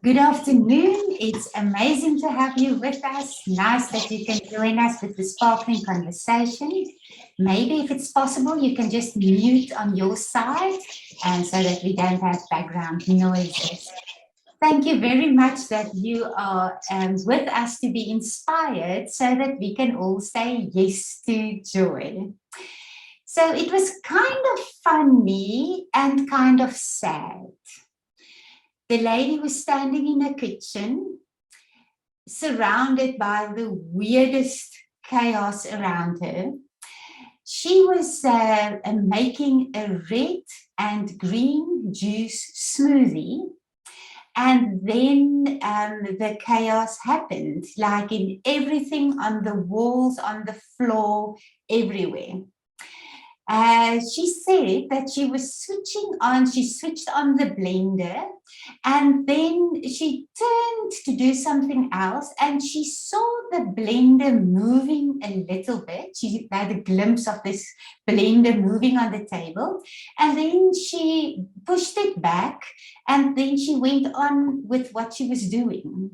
Good afternoon. It's amazing to have you with us. Nice that you can join us with the sparkling conversation. Maybe if it's possible, you can just mute on your side and so that we don't have background noises. Thank you very much that you are with us to be inspired so that we can all say yes to joy. So it was kind of funny and kind of sad. The lady was standing in a kitchen, surrounded by the weirdest chaos around her. She was making a red and green juice smoothie. And then the chaos happened, like in everything on the walls, on the floor, everywhere. She said that she was she switched on the blender, and then she turned to do something else, and she saw the blender moving a little bit. She had a glimpse of this blender moving on the table, and then she pushed it back, and then she went on with what she was doing.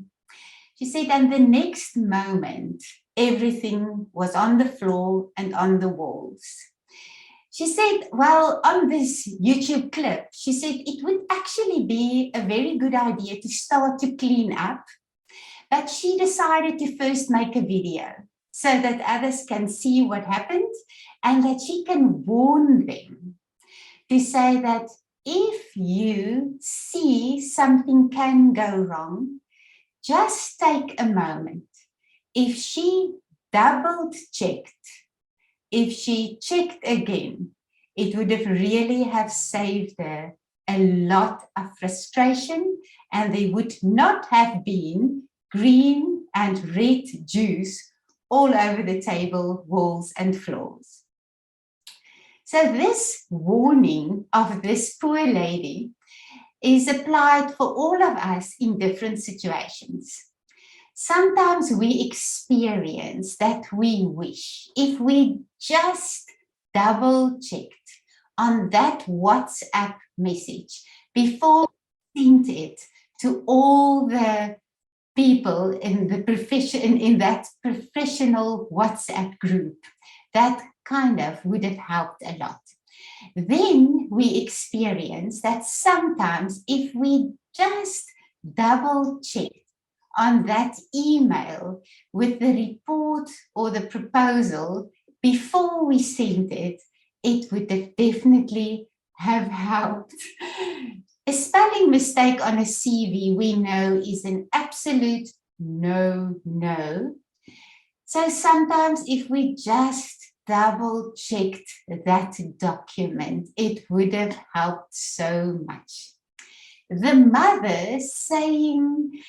She said, and the next moment, everything was on the floor and on the walls. She said, well, on this YouTube clip, she said it would actually be a very good idea to start to clean up, but she decided to first make a video so that others can see what happened and that she can warn them to say that if you see something can go wrong, just take a moment. If she double-checked, if she checked again, it would have really have saved her a lot of frustration, and there would not have been green and red juice all over the table, walls, and floors. So this warning of this poor lady is applied for all of us in different situations. Sometimes we experience that we wish if we just double-checked on that WhatsApp message before we sent it to all the people in the in that professional WhatsApp group. That kind of would have helped a lot. Then we experience that sometimes if we just double-check on that email with the report or the proposal before we sent it, it would have definitely have helped. A spelling mistake on a CV, we know, is an absolute no. So sometimes if we just double-checked that document, it would have helped so much. The mother saying,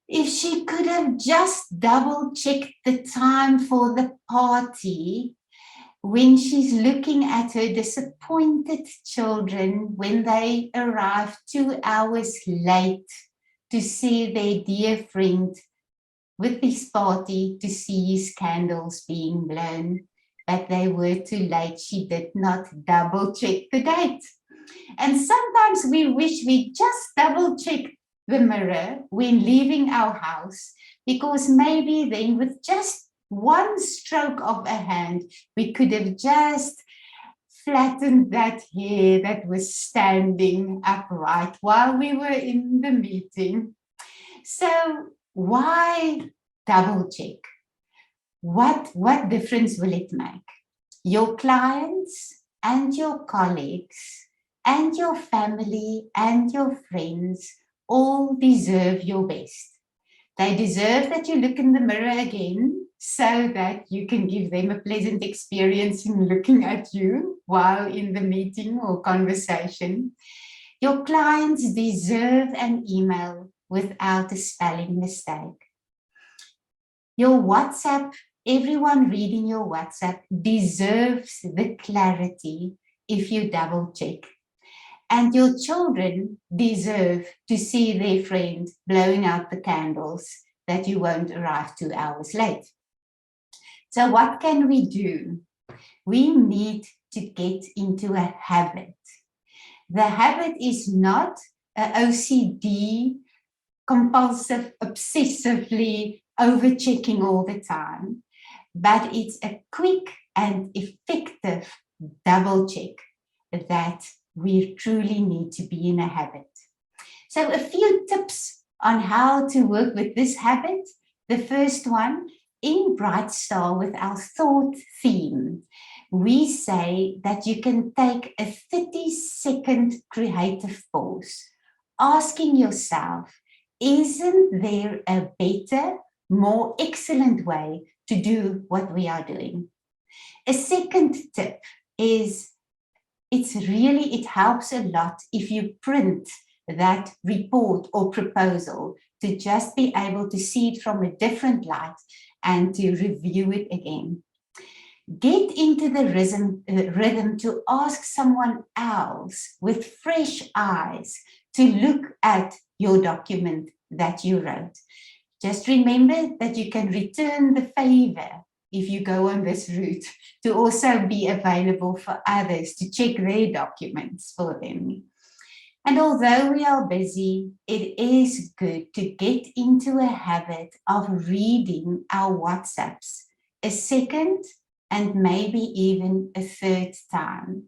if she could have just double-checked the time for the party when she's looking at her disappointed children when they arrive 2 hours late to see their dear friend with his party, to see his candles being blown, but they were too late. She did not double-check the date. And sometimes we wish we just double-checked the mirror when leaving our house, because maybe then with just one stroke of a hand, we could have just flattened that hair that was standing upright while we were in the meeting. So why double check? What difference will it make? Your clients and your colleagues and your family and your friends all deserve your best. They deserve that you look in the mirror again so that you can give them a pleasant experience in looking at you while in the meeting or conversation. Your clients deserve an email without a spelling mistake. Your WhatsApp, everyone reading your WhatsApp deserves the clarity if you double check. And your children deserve to see their friend blowing out the candles that you won't arrive 2 hours late. So what can we do? We need to get into a habit. The habit is not an OCD compulsive, obsessively over-checking all the time, but it's a quick and effective double check that we truly need to be in a habit. So a few tips on how to work with this habit. The first one, in Brightstar with our thought theme, we say that you can take a 30-second creative pause, asking yourself, isn't there a better, more excellent way to do what we are doing? A second tip is it helps a lot if you print that report or proposal to just be able to see it from a different light and to review it again. Get into the rhythm to ask someone else with fresh eyes to look at your document that you wrote. Just remember that you can return the favor if you go on this route, to also be available for others to check their documents for them. And although we are busy, it is good to get into a habit of reading our WhatsApps a second and maybe even a third time.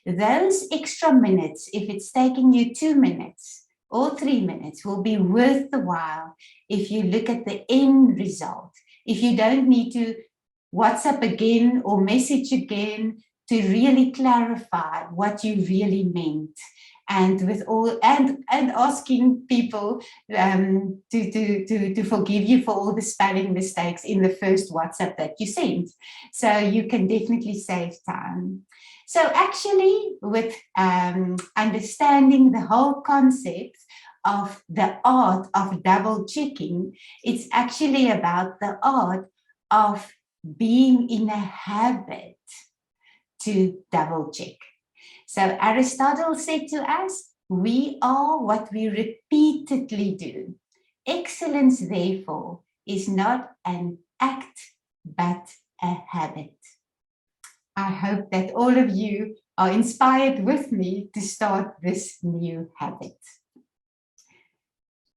Those extra minutes, if it's taking you 2 minutes or 3 minutes, will be worth the while if you look at the end result. If you don't need to WhatsApp again or message again to really clarify what you really meant, and with all and asking people to forgive you for all the spelling mistakes in the first WhatsApp that you sent. So you can definitely save time. So actually, with understanding the whole concept of the art of double checking, it's actually about the art of being in a habit to double check. So Aristotle said to us, we are what we repeatedly do. Excellence, therefore, is not an act, but a habit. I hope that all of you are inspired with me to start this new habit.